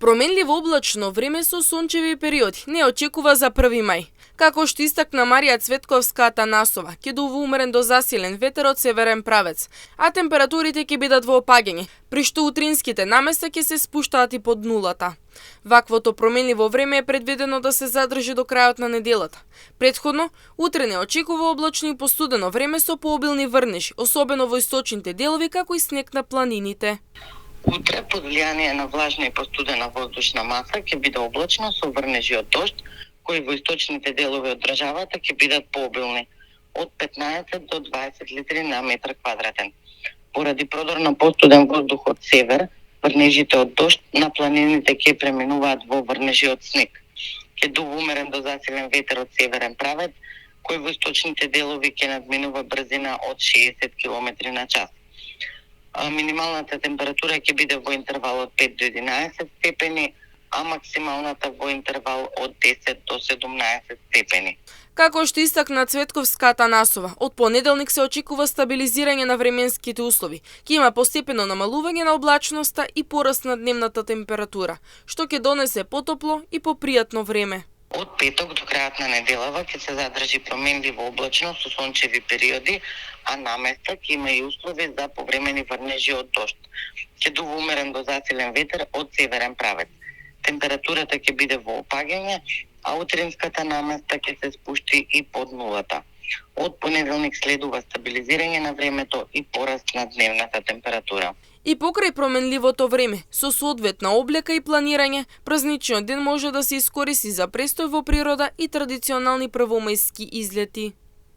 Променливо облачно време со сончеви периоди не очекува за 1 мај. Како што истакна Марија Цветковска-Атанасова, ќе дува умерен до засилен ветер од северен правец, а температурите ќе бидат во опаѓање, при што утринските наместа ќе се спуштаат и под нулата. Ваквото променливо време е предвидено да се задржи до крајот на неделата. Претходно, утре не очекува облачно и постудено време со пообилни врнежи, особено во источните делови, како и снег на планините. Утре, под влијание на влажна и постудена воздушна маса, ќе биде облачно со врнежи од дожд, кои во источните делови од државата ќе бидат пообилни, од 15 до 20 литри на метар квадратен. Поради продор на постуден воздух од север, врнежите од дожд на планините ќе преминуваат во врнежи од снег. Ќе дува умерен до засилен ветер од северен правец, кој во источните делови ќе надминува брзина од 60 км на час. Минималната температура ќе биде во интервал од 5 до 11 степени, а максималната во интервал од 10 до 17 степени. Како што истакна Цветковска-Атанасова, од понеделник се очекува стабилизирање на временските услови. Ќе има постепено намалување на облачноста и пораст на дневната температура, што ќе донесе потопло и попријатно време. Од петок до крајот на неделава ќе се задржи променливо облачно со сончеви периоди, а наместа ќе има и услови за повремени врнежи од дожд. Ќе дува умерен до засилен ветер од северен правец. Температурата ќе биде во опаѓање, а утринската наместа ќе се спушти и под нулата. Од понеделник следува стабилизирање на времето и пораст на дневната температура. И покрај променливото време, со соодветна облека и планирање, празничниот ден може да се искористи за престој во природа и традиционални првомајски излети.